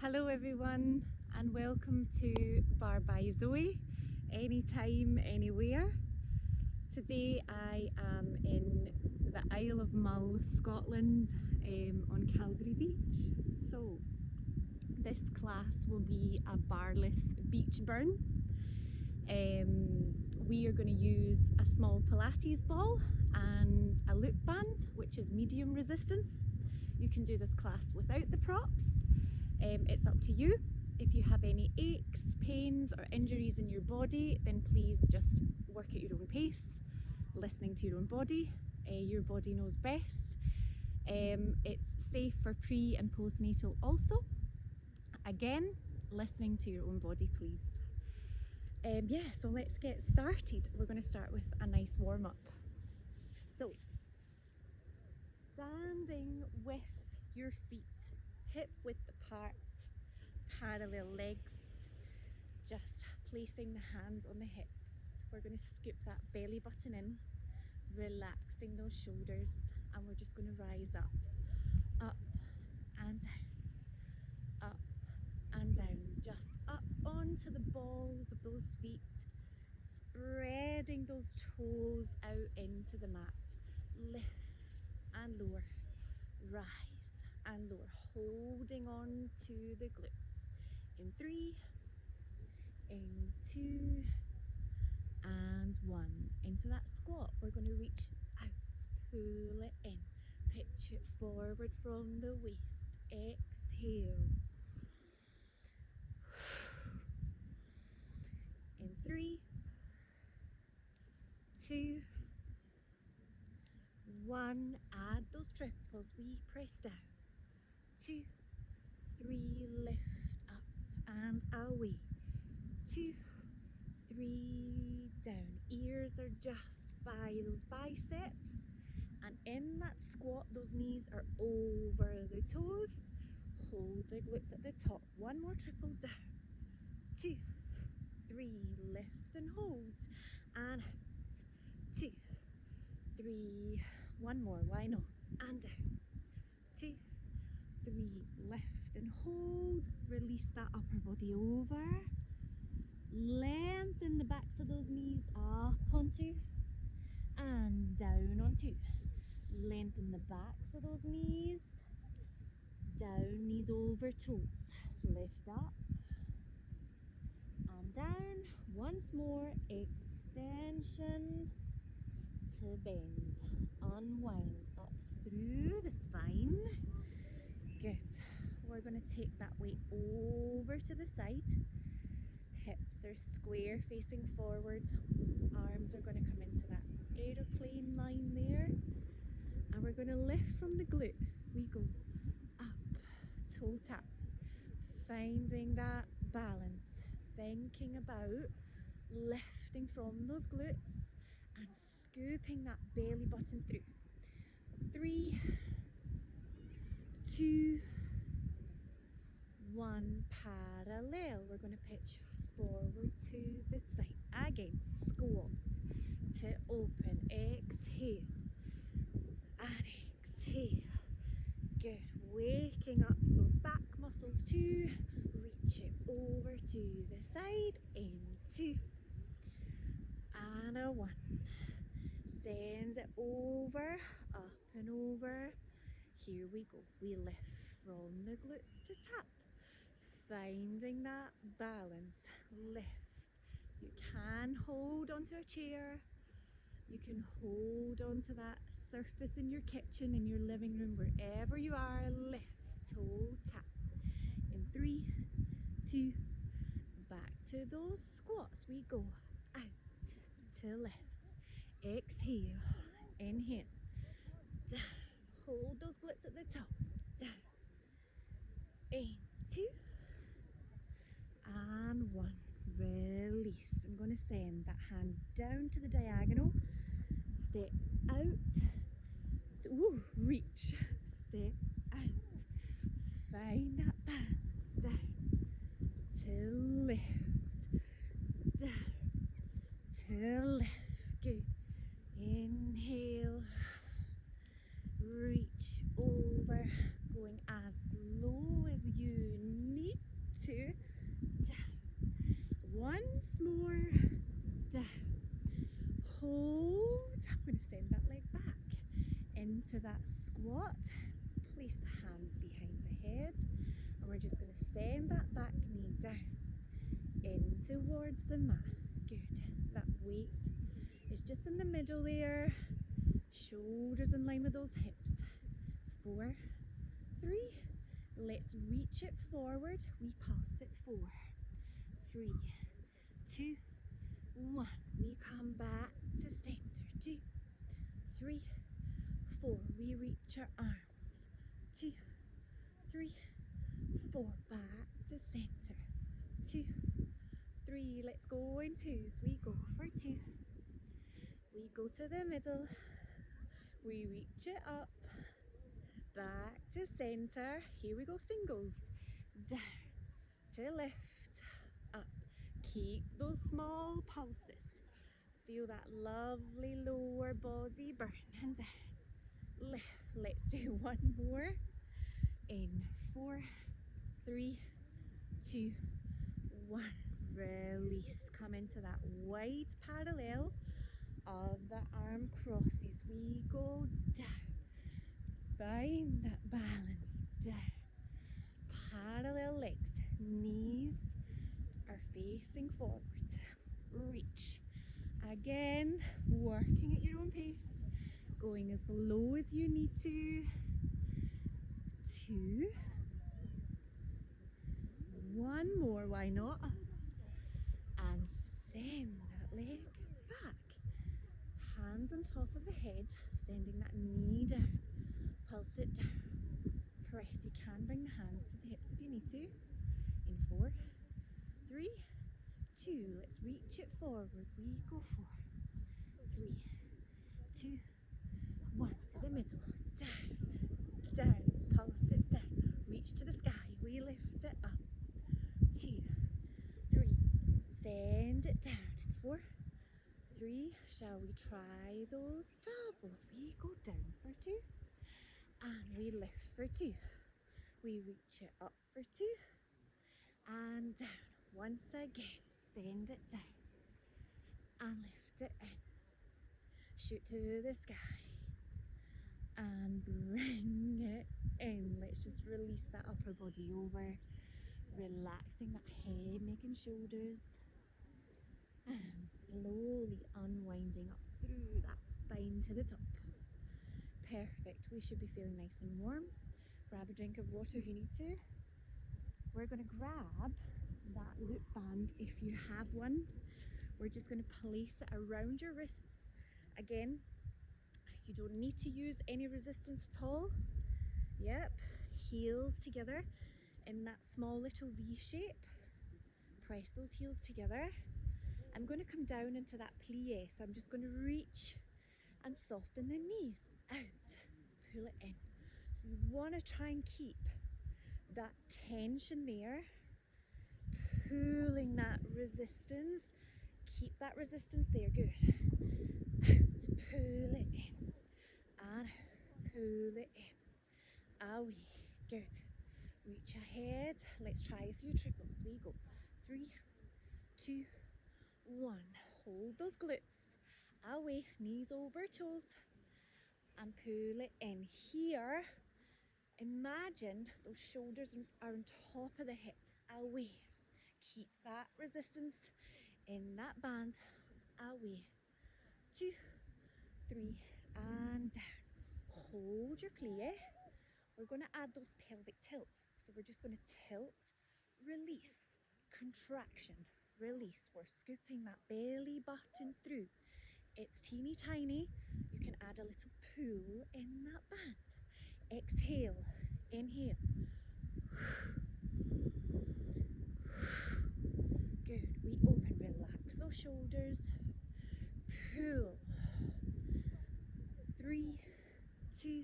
Hello everyone and welcome to Bar by Zoe, anytime, anywhere. Today I am in the Isle of Mull, Scotland, on Calgary Beach. So this class will be a barreless beach burn. We are going to use a small Pilates ball and a loop band, which is medium resistance. You can do this class without the props. It's up to you. If you have any aches, pains or injuries in your body, then please just work at your own pace, listening to your own body. Your body knows best. It's safe for pre and postnatal also. Again, listening to your own body, please. Yeah, so let's get started. We're going to start with a nice warm-up. So, standing with your feet hip width apart, parallel legs, just placing the hands on the hips. We're going to scoop that belly button in, relaxing those shoulders, and we're just going to rise up and down, up and down, just up onto the balls of those feet, spreading those toes out into the mat. Lift and lower, rise and lower, holding on to the glutes. In 3, in 2, and 1. Into that squat, we're going to reach out, pull it in, pitch it forward from the waist. Exhale. In 3, 2, 1. Add those triples. We press down. 2, 3. Lift up and away. 2, 3. Down. Ears are just by those biceps. And in that squat, those knees are over the toes. Hold the glutes at the top. 1 more triple down. 2, 3. Lift and hold. And out. 2, 3. 1 more. Why not? And down. 2, 3. Lift and hold. Release that upper body over. Lengthen the backs of those knees up onto and down onto. Lengthen the backs of those knees. Down, knees over toes. Lift up and down. Once more. Extension to bend. Unwind up through the spine. Good. We're going to take that weight over to the side. Hips are square facing forward. Arms are going to come into that aeroplane line there. And we're going to lift from the glute. We go up, toe tap. Finding that balance. Thinking about lifting from those glutes and scooping that belly button through. 3, 2, 1. Parallel. We're going to pitch forward to the side. Again, squat to open. Exhale and exhale. Good. Waking up those back muscles too. Reach it over to the side. In 2 and a 1. Send it over, up and over. Here we go. We lift from the glutes to tap. Finding that balance. Lift. You can hold onto a chair. You can hold onto that surface in your kitchen, in your living room, wherever you are. Lift, toe tap. In 3, 2, back to those squats. We go out to lift. Exhale, inhale, down. Hold those glutes at the top. Down. In 2 and 1. Release. I'm going to send that hand down to the diagonal. Step out. Ooh, reach. Step out. Find that balance. Down. To lift. Down. To lift. Good. Inhale. Reach over. Going as low as you need butt. Place the hands behind the head, and we're just going to send that back knee down in towards the mat. Good. That weight is just in the middle there. Shoulders in line with those hips. 4, 3. Let's reach it forward. We pulse it. 4, 3, 2, 1. We come back to center. 2, 3, 4. We reach our arms. 2, 3, 4. Back to center. 2, 3. Let's go in twos. We go for 2. We go to the middle. We reach it up. Back to center. Here we go, singles. Down to lift. Up. Keep those small pulses. Feel that lovely lower body burn. And down. Lift. Let's do one more. In 4, 3, 2, 1. Release. Come into that wide parallel of the arm crosses. We go down. Find that balance. Down. Parallel legs. Knees are facing forward. Reach. Again, working at your own pace. Going as low as you need to. 2. 1 more, why not? And send that leg back. Hands on top of the head, sending that knee down. Pulse it down. Press. You can bring the hands to the hips if you need to. In 4, 3, 2. Let's reach it forward. We go 4, 3, 2, 1. To the middle. Down. Down. Pulse it down. Reach to the sky. We lift it up. 2, 3. Send it down. In 4, 3. Shall we try those doubles? We go down for 2. And we lift for 2. We reach it up for 2. And down. Once again, send it down. And lift it in. Shoot to the sky. And bring it in. Let's just release that upper body over. Relaxing that head, making shoulders. And slowly unwinding up through that spine to the top. Perfect. We should be feeling nice and warm. Grab a drink of water if you need to. We're going to grab that loop band if you have one. We're just going to place it around your wrists. Again, you don't need to use any resistance at all. Yep. Heels together in that small little V shape. Press those heels together. I'm going to come down into that plie, so I'm just going to reach and soften the knees out. Pull it in. So you want to try and keep that tension there. Pulling that resistance. Keep that resistance there. Good. Out. Pull it in. And out. Pull it in. Away. Good. Reach ahead. Let's try a few triples. We go. 3, 2, 1. Hold those glutes. Away. Knees over toes. And pull it in. Here, imagine those shoulders are on top of the hips. Away. Keep that resistance in that band. Away. 2, 3, and down. Hold your plie. We're going to add those pelvic tilts. So we're just going to tilt, release, contraction, release. We're scooping that belly button through. It's teeny tiny. You can add a little pull in that band. Exhale, inhale. Good. We open, relax those shoulders. Pull. 3, 2.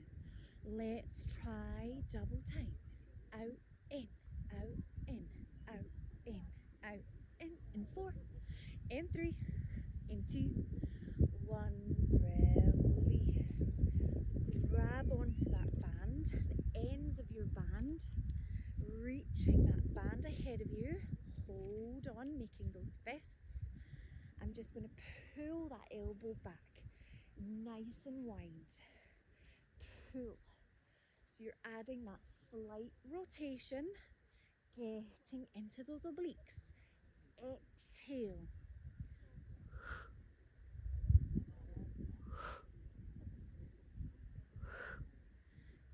Let's try double time. Out, in, out, in, out, in, out, in 4, in 3, in 2, 1. Release. Grab onto that band, the ends of your band, reaching that band ahead of you. Hold on, making those fists. I'm just going to pull that elbow back, nice and wide. Pull. So you're adding that slight rotation, getting into those obliques. Exhale.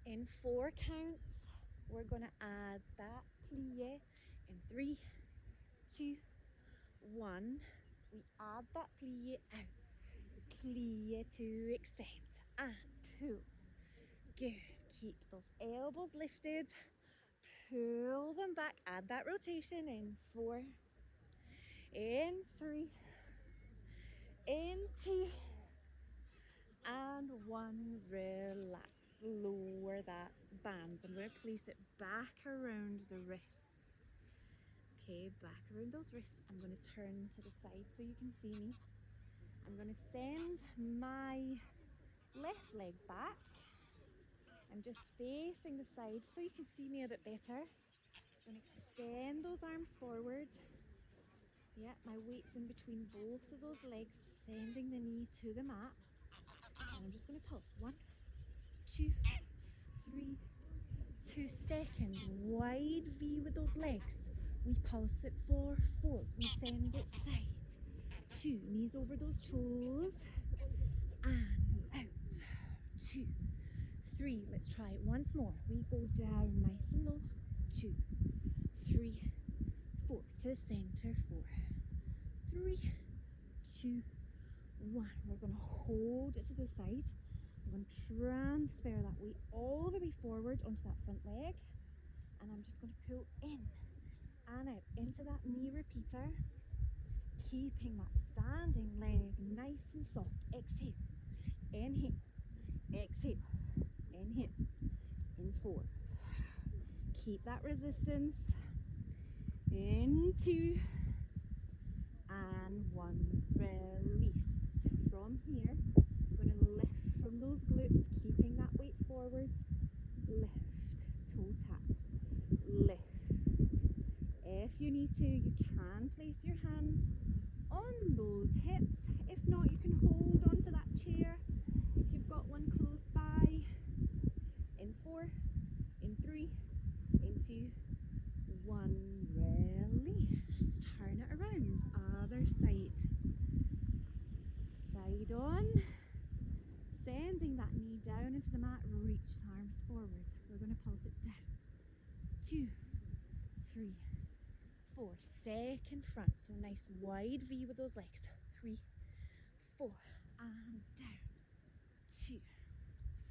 In 4 counts, we're going to add that plie in 3, 2, 1. We add that plie out. Plie to extend and pull. Good. Keep those elbows lifted. Pull them back. Add that rotation in 4, in 3, in 2, and 1. Relax. Lower that band. I'm going to place it back around the wrists. Okay, back around those wrists. I'm going to turn to the side so you can see me. I'm going to send my left leg back. I'm just facing the side so you can see me a bit better. I'm going to extend those arms forward. Yeah, my weight's in between both of those legs, sending the knee to the mat. And I'm just going to pulse. 1, 2, 3, 2 seconds. Wide V with those legs. We pulse it for 4. We send it side. 2. Knees over those toes. And out. 2, 3. Let's try it once more. We go down nice and low. 2, 3, 4. To the center. 4, 3, 2, 1. We're going to hold it to the side. We're going to transfer that weight all the way forward onto that front leg. And I'm just going to pull in and out into that knee repeater. Keeping that standing leg nice and soft. Exhale. Inhale. Exhale. Inhale. In 4. Keep that resistance. In 2. And 1. Release. From here, we're going to lift from those glutes, keeping that weight forward. Lift. Toe tap. Lift. If you need to, you can place your hands on those hips. If not, you can hold onto that chair if you've got one close by. In 4, in 3, in 2, 1. Release. Turn it around. Other side. Side on. Sending that knee down into the mat. Reach the arms forward. We're going to pulse it down. 2, 3, 4. Second front. So nice wide V with those legs. 3, 4. And down. 2,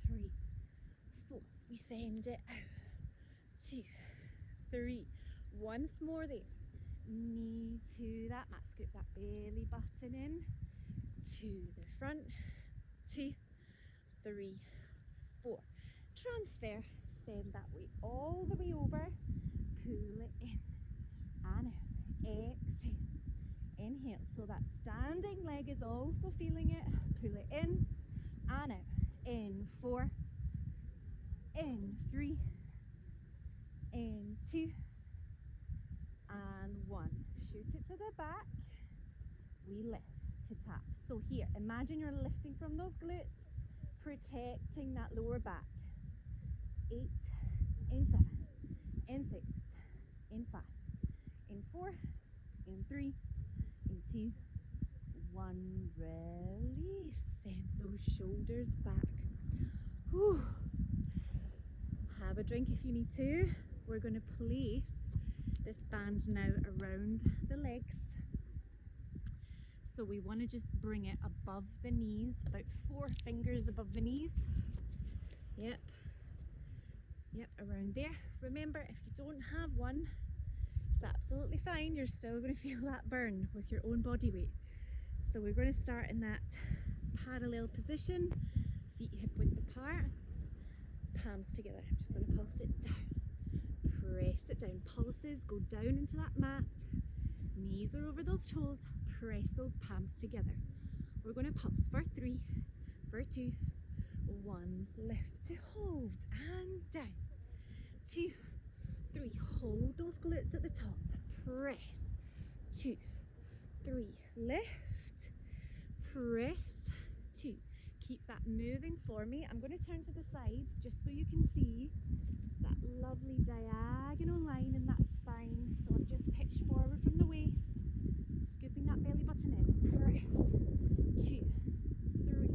3, 4. We send it out. 2, 3. Once more there. Knee to that mat. Scoop that belly button in. To the front. 2, 3, 4. Transfer. Send that weight all the way over. Pull it in and out. Exhale. Inhale. So that standing leg is also feeling it. Pull it in and out. In 4. In 3. In 2. And 1. Shoot it to the back. We lift to tap. So here, imagine you're lifting from those glutes, protecting that lower back. 8, in 7, in 6, in 5, in 4, in 3, in 2, 1. Release. Send those shoulders back. Whew. Have a drink if you need to. We're going to place this band now around the legs. So we want to just bring it above the knees, about 4 fingers above the knees. Yep, around there. Remember, if you don't have one, it's absolutely fine. You're still going to feel that burn with your own body weight. So we're going to start in that parallel position, feet hip width apart, palms together. I'm just going to pulse it down. Press it down. Pulses go down into that mat. Knees are over those toes. Press those palms together. We're going to pulse for 3, for 2, 1. Lift to hold and down. 2, 3. Hold those glutes at the top. Press. 2, 3. Lift. Press. 2. keep that moving for me. I'm going to turn to the sides just so you can see that lovely diagonal line in that spine. So I've just pitched forward from the waist, scooping that belly button in. Press. 2, 3,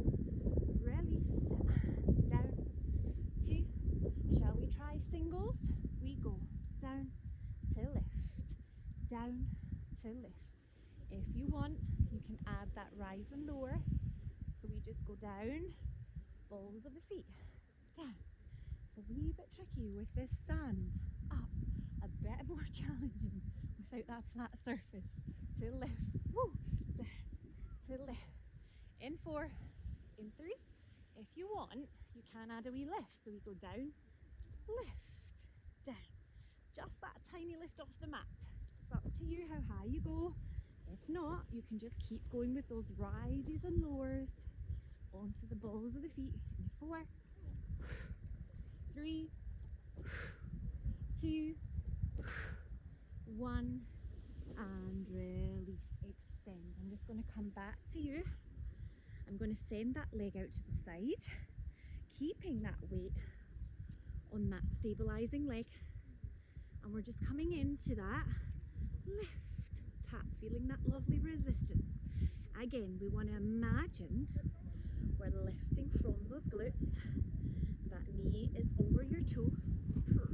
release, and down. 2. Shall we try singles? We go down to lift, down to lift. If you want, you can add that rise and lower. So we just go down, balls of the feet, down. It's a wee bit tricky with this sand, up, a bit more challenging without that flat surface. To lift, woo, down, to lift. In 4, in 3. If you want, you can add a wee lift. So we go down, lift, down. Just that tiny lift off the mat. It's up to you how high you go. If not, you can just keep going with those rises and lowers onto the balls of the feet. In 4, 3, 2, 1, and release, extend. I'm just going to come back to you. I'm going to send that leg out to the side, keeping that weight on that stabilizing leg, and we're just coming into that lift, tap, feeling that lovely resistance. Again, we want to imagine we're lifting from those glutes. That knee is over your toe.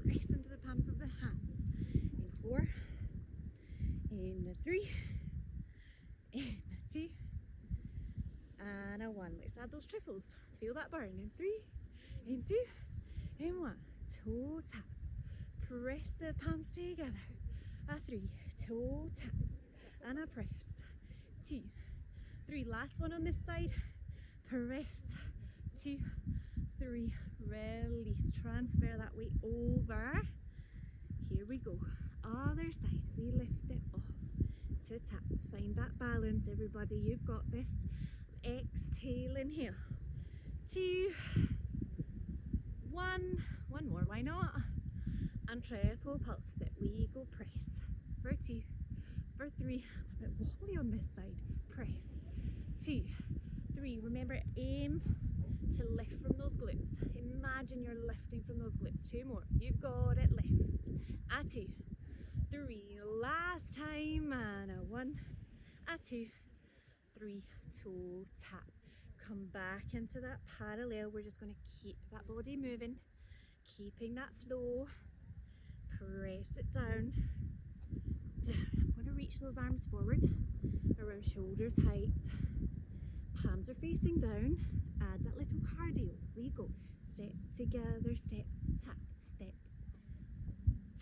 Press into the palms of the hands. In 4, in 3, in 2, and a 1. Let's add those triples. Feel that burn. In 3, in 2, in 1. Toe tap. Press the palms together. A 3, toe tap, and a press. 2, 3. Last one on this side. Press. 2, 3. Release. Transfer that weight over. Here we go. Other side. We lift it off to tap. Find that balance, everybody. You've got this. Exhale, inhale. 2, 1. One more, why not? And triple pulse it. We go press. For 2, for 3. A bit wobbly on this side. Press. 2, 3. Remember, aim to lift from those glutes. Imagine you're lifting from those glutes. 2 more. You've got it. Lift. A 2, 3. Last time. And a 1, a 2, 3. Toe tap. Come back into that parallel. We're just going to keep that body moving, keeping that flow. Press it down, down. I'm going to reach those arms forward around shoulders height. Palms are facing down. Add that little cardio. We go step together, step, tap, step,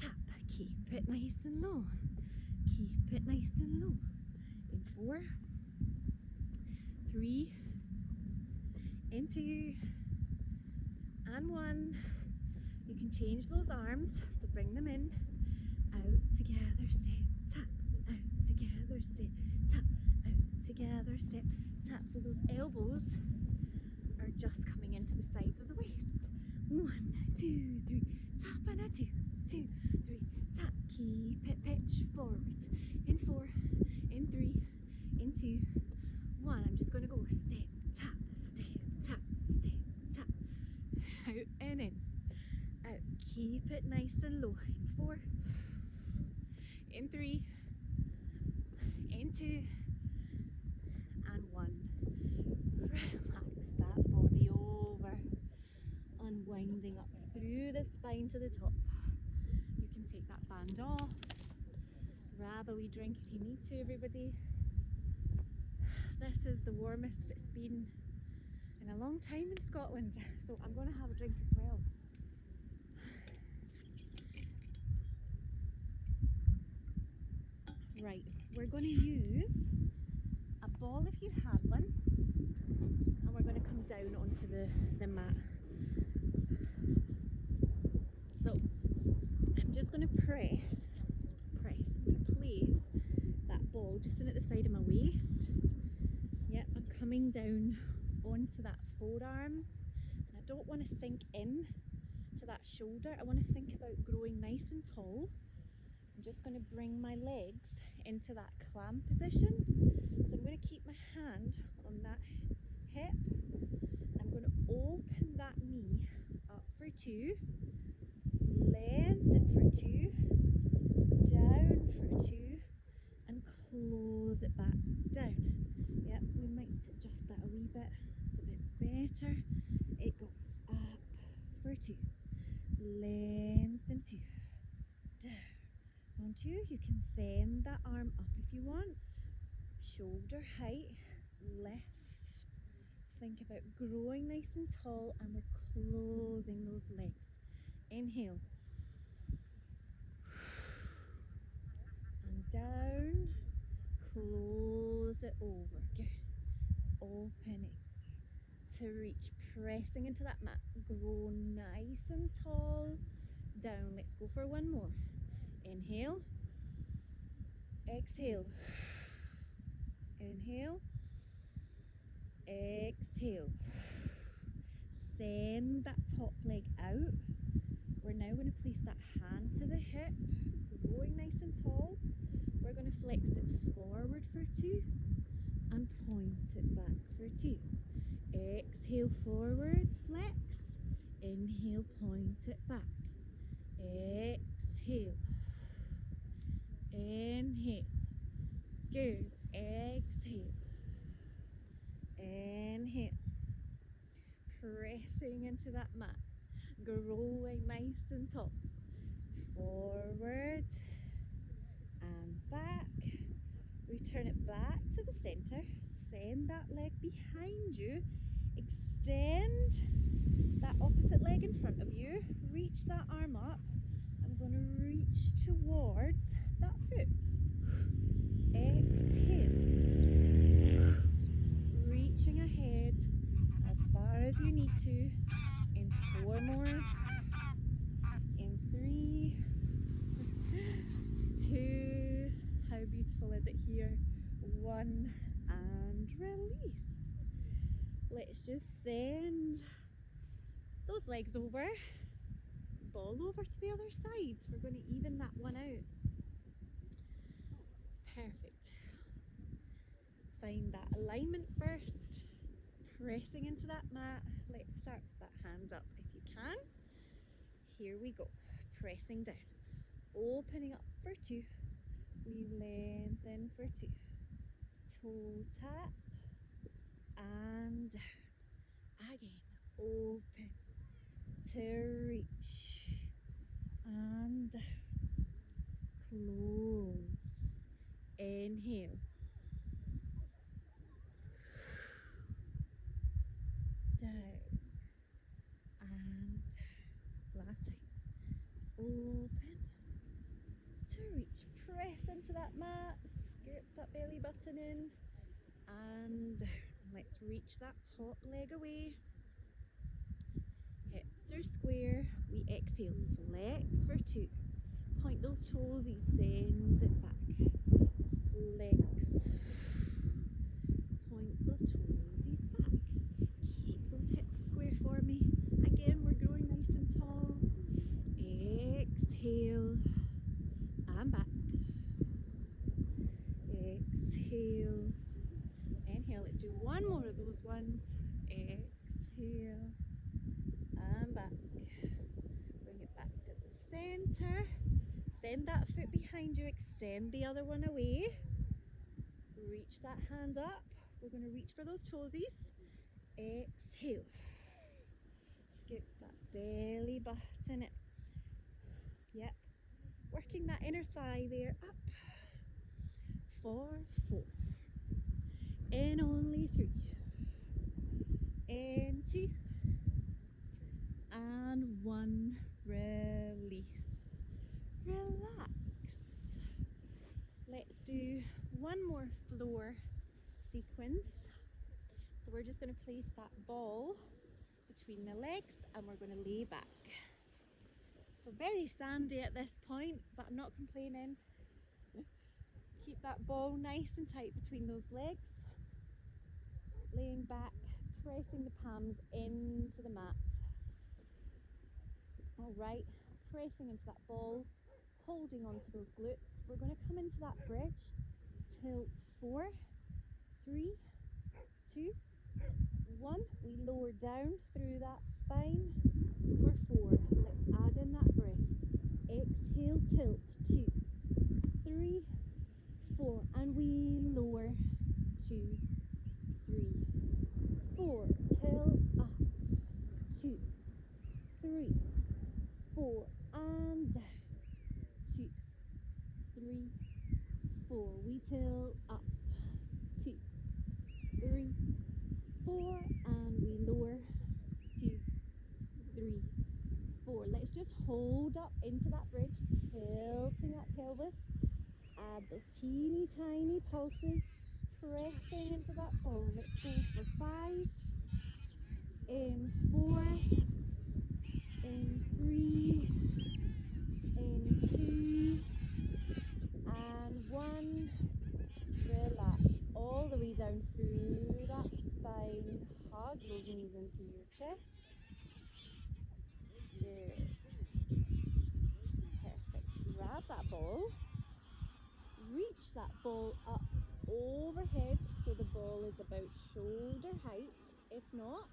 tap. Keep it nice and low. Keep it nice and low. In 4, 3, in 2, and 1. You can change those arms, so bring them in, out, together, step, tap, out, together, step, tap, out, together, step, tap. So those elbows are just coming into the sides of the waist. 1, 2, 3, tap, and a 2, 2, 3, tap. Keep it, pitch forward. In 4, in 3, in 2, 1. I'm just going to go step, tap, step, tap, step, tap. Out and in. Out. Keep it nice and low. In 4, in 3, in 2, and 1. Relax that body over. Unwinding up through the spine to the top. You can take that band off. Grab a wee drink if you need to, everybody. This is the warmest it's been in a long time in Scotland, so I'm going to have a drink as well. Right, we're going to use a ball if you have one, and we're going to come down onto the mat. So I'm just going to press. I'm going to place that ball just in at the side of my waist. Yep, I'm coming down onto that forearm, and I don't want to sink in to that shoulder. I want to think about growing nice and tall. I'm just going to bring my legs into that clam position. So I'm going to keep my hand on that hip, going to open that knee up for 2, lengthen for 2, down for 2, and close it back down. Yep, we might adjust that a wee bit. It's a bit better. It goes up for 2, lengthen 2, down on 2. You can send that arm up if you want. Shoulder height, lift. Think about growing nice and tall, and we're closing those legs. Inhale. And down. Close it over. Good. Opening to reach. Pressing into that mat. Grow nice and tall. Down. Let's go for one more. Inhale. Exhale. Inhale. Exhale. Send that top leg out. We're now going to place that hand to the hip, growing nice and tall. We're going to flex it forward for 2 and point it back for 2. Exhale, forwards, flex. Inhale, point it back. Exhale. Inhale. Good. Exhale. Inhale. Pressing into that mat. Growing nice and tall. Forward and back. Return it back to the center. Send that leg behind you. Extend that opposite leg in front of you. Reach that arm up. I'm going to reach towards that foot. Exhale. Reaching ahead as far as you need to. In 4 more. In 3, 2. How beautiful is it here? 1, and release. Let's just send those legs over. Ball over to the other side. We're going to even that one out. Perfect. Find that alignment first. Pressing into that mat. Let's start with that hand up if you can. Here we go. Pressing down. Opening up for 2. We lengthen for 2. Toe tap. And down. Again. Open. To reach. And down. Close. Inhale. Down. And down. Last time. Open. To reach. Press into that mat. Scoop that belly button in. And down. Let's reach that top leg away. Hips are square. We exhale. Flex for 2. Point those toesies. Send it back. Flex. Point those toesies back. Keep those hips square for me. Again, we're growing nice and tall. Exhale. And back. Exhale. Inhale. Let's do one more of those ones. Exhale. And back. Bring it back to the center. Send that foot behind you. Extend the other one away. Reach that hand up. We're going to reach for those toesies. Exhale. Scoop that belly button in. Yep. Working that inner thigh there. Up. For 4. In only 3. In 2. And 1. Release. Relax. Let's do one more floor sequence. So we're just going to place that ball between the legs and we're going to lay back. So very sandy at this point, but I'm not complaining. Keep that ball nice and tight between those legs. Laying back, pressing the palms into the mat. Alright, pressing into that ball, holding onto those glutes. We're going to come into that bridge. Tilt 4, 3, 2, 1, we lower down through that spine for 4. Let's add in that breath. Exhale, tilt, 2, 3, 4, and we lower, 2, 3, 4, tilt up, 2, 3, 4, and down, 2, 3, 4, we tilt up, 2, 3, 4, and we lower, 2, 3, 4. Let's just hold up into that bridge, tilting that pelvis. Add those teeny tiny pulses, pressing into that ball. Let's go for 5, in 4, in 3, in 2, and 1. Relax all the way down through that spine. Hug those knees into your chest. Good. Perfect. Grab that ball. Reach that ball up overhead so the ball is about shoulder height. If not,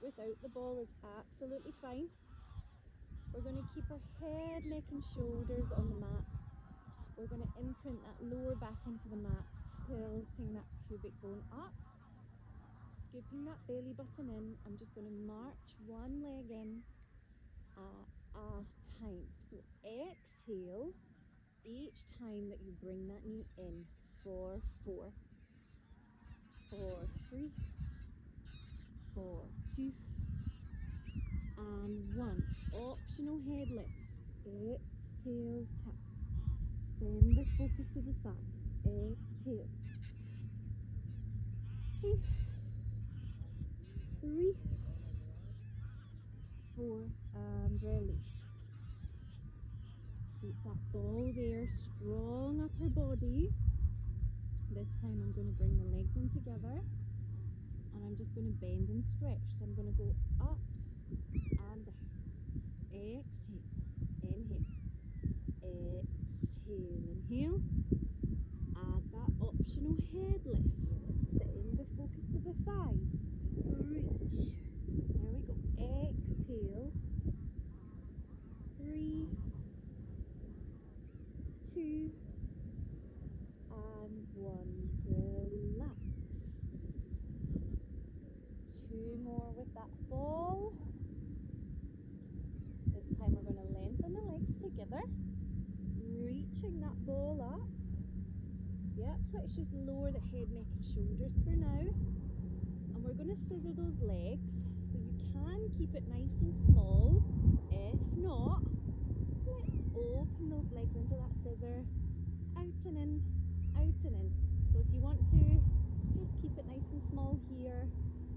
without the ball is absolutely fine. We're going to keep our head, neck and shoulders on the mat. We're going to imprint that lower back into the mat, tilting that pubic bone up, scooping that belly button in. I'm just going to march one leg in at a time. So exhale each time that you bring that knee in for 4, 4, 3, 4, 2, and 1. Optional head lift. Exhale, tap. Send the focus to the thighs. Exhale. 2, 3, 4, and release. Keep that ball there, strong upper body. This time I'm going to bring the legs in together and I'm just going to bend and stretch. So I'm going to go up and down. Exhale, inhale, exhale, inhale. Add that optional head lift. Send the focus to the thighs. Reach. There we go. Exhale. 3, 2, and 1. Relax. 2 more with that ball. This time we're going to lengthen the legs together. Reaching that ball up. Yep, let's just lower the head, neck and shoulders for now. And we're going to scissor those legs. So you can keep it nice and small. If not, let's open those legs into that scissor. Out and in, out and in. So if you want to, just keep it nice and small here.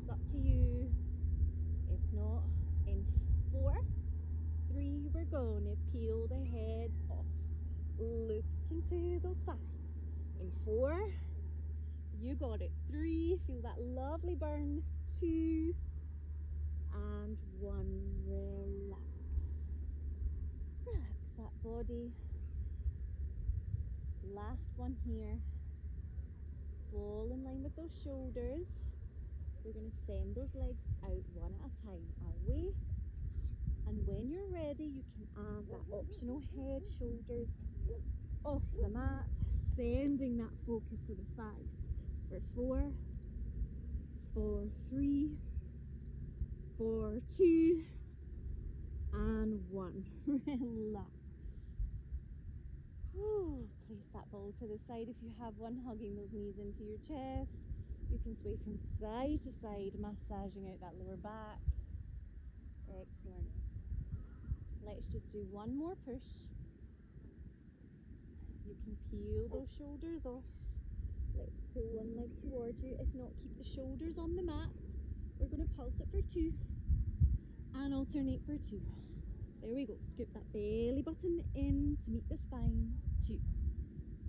It's up to you. If not, in 4, 3, we're going to peel the head off. Look into those thighs. In 4, you got it. 3, feel that lovely burn. 2, and 1. Relax. Relax that body. Last one here. Ball in line with those shoulders. We're going to send those legs out one at a time. Away. And when you're ready, you can add that optional head, shoulders off the mat, sending that focus to the thighs. For 4, 4, 3, 4, 2, and 1. Relax. Ooh, place that ball to the side if you have one, hugging those knees into your chest. You can sway from side to side, massaging out that lower back. Excellent. Let's just do one more push. You can peel those shoulders off. Let's pull one leg towards you. If not, keep the shoulders on the mat. We're going to pulse it for 2 and alternate for 2. There we go. Scoop that belly button in to meet the spine. 2.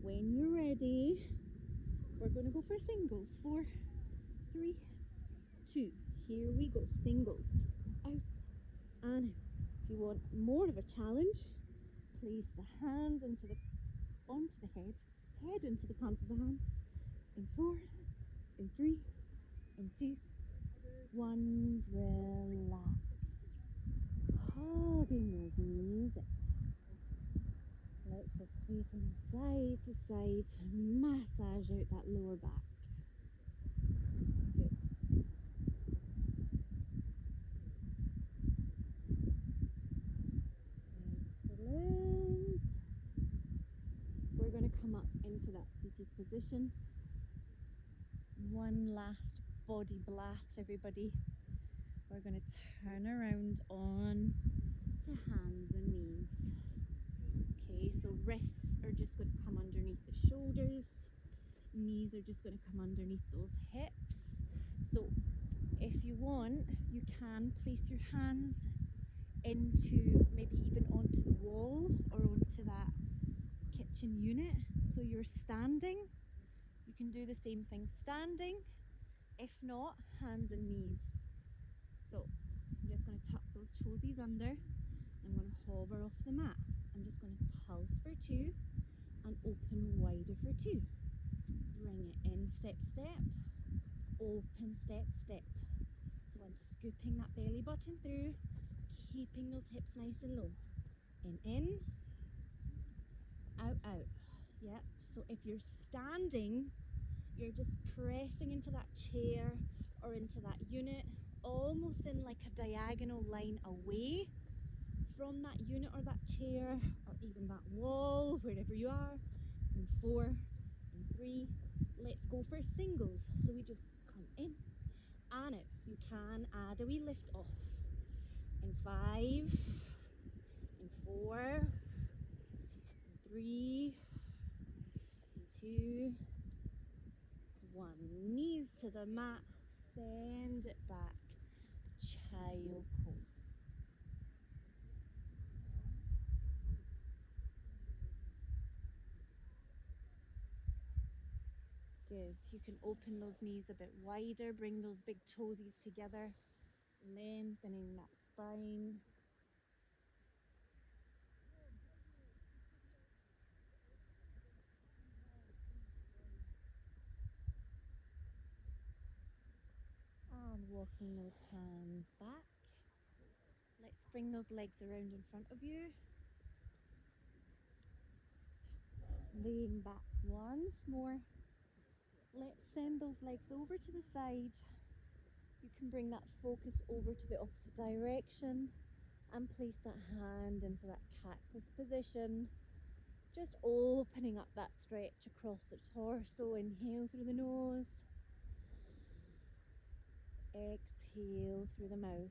When you're ready, we're going to go for singles. 4, 3, 2. Here we go. Singles. Out and in. If you want more of a challenge, place the hands onto the head into the palms of the hands. In 4, in 3, in 2, One, relax. Hugging those knees. Let's just sway from side to side to massage out that lower back. Good. Excellent. We're going to come up into that seated position. One last body blast, everybody. We're going to turn around on to hands and knees. Okay, so wrists are just going to come underneath the shoulders. Knees are just going to come underneath those hips. So if you want, you can place your hands into, maybe even onto the wall or onto that kitchen unit. So you're standing. You can do the same thing standing. If not, hands and knees. So I'm just going to tuck those toesies under. I'm going to hover off the mat. I'm just going to pulse for 2 and open wider for 2. Bring it in, step, step, open, step, step. So I'm scooping that belly button through, keeping those hips nice and low. In, out, out. Yep. So if you're standing, you're just pressing into that chair or into that unit, almost in like a diagonal line away from that unit or that chair or even that wall, wherever you are. In 4, in 3, let's go for singles. So we just come in and out. You can add a wee lift off. In 5, in 4, in 3, in 2, 1. Knees to the mat, send it back. Child pose. Good. You can open those knees a bit wider, bring those big toesies together, lengthening that spine. And walking those hands back. Let's bring those legs around in front of you. Laying back once more. Let's send those legs over to the side. You can bring that focus over to the opposite direction and place that hand into that cactus position. Just opening up that stretch across the torso. Inhale through the nose. Exhale through the mouth.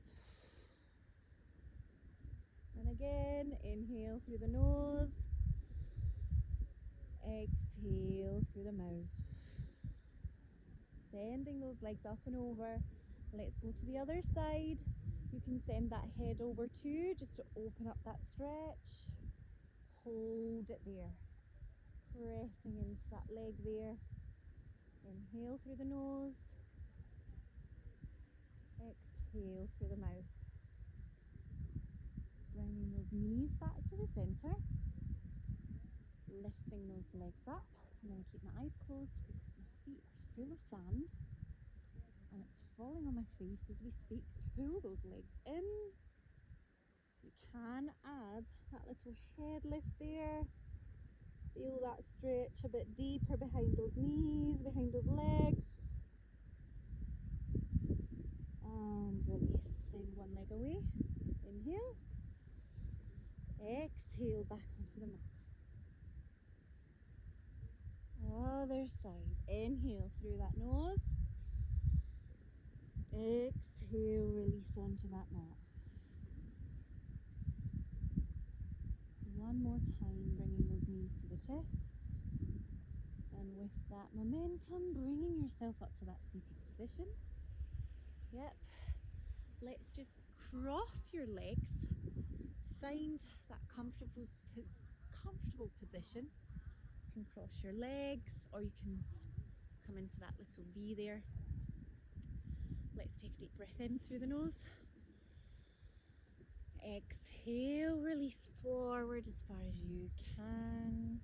And again, inhale through the nose. Exhale through the mouth. Sending those legs up and over. Let's go to the other side. You can send that head over too, just to open up that stretch. Hold it there. Pressing into that leg there. Inhale through the nose. Exhale through the mouth. Bringing those knees back to the center. Lifting those legs up. I'm going to keep my eyes closed because my feet are full of sand and it's falling on my face as we speak. Pull those legs in. You can add that little head lift there. Feel that stretch a bit deeper behind those knees, behind those legs. And release. Send one leg away. Inhale. Exhale back onto the mat. Other side. Inhale through that nose. Exhale, release onto that mat. One more time, bringing those knees to the chest. And with that momentum, bringing yourself up to that seated position. Yep. Let's just cross your legs. Find that comfortable position. You can cross your legs or you can come into that little V there. Let's take a deep breath in through the nose. Exhale, release forward as far as you can.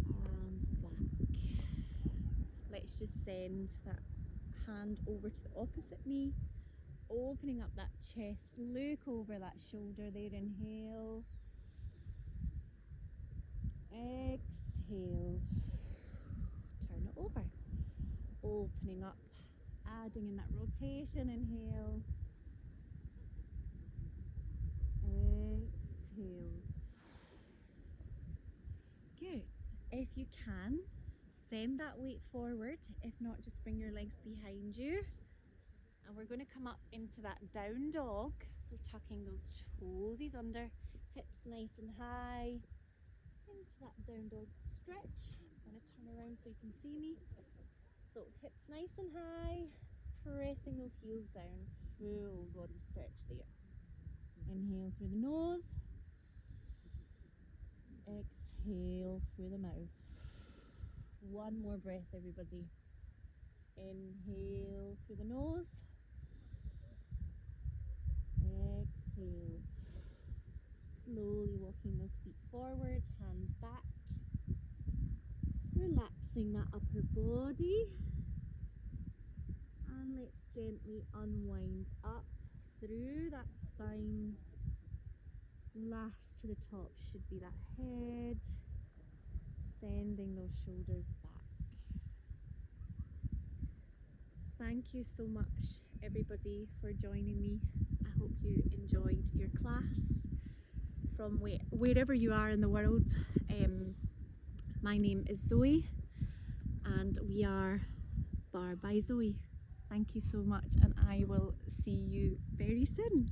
And back. just send that hand over to the opposite knee, opening up that chest, look over that shoulder there, inhale, exhale, turn it over, opening up, adding in that rotation, inhale, exhale. Good. If you can, send that weight forward. If not, just bring your legs behind you. And we're going to come up into that down dog. So tucking those toesies under, hips nice and high. Into that down dog stretch. I'm going to turn around so you can see me. So hips nice and high, pressing those heels down. Full body stretch there. Inhale through the nose. Exhale through the mouth. One more breath, everybody. Inhale through the nose. Exhale. Slowly walking those feet forward, hands back. Relaxing that upper body. And let's gently unwind up through that spine. Last to the top should be that head. Sending those shoulders back. Thank you so much, everybody, for joining me. I hope you enjoyed your class from wherever you are in the world. My name is Zoe, and we are Bar by Zoe. Thank you so much, and I will see you very soon.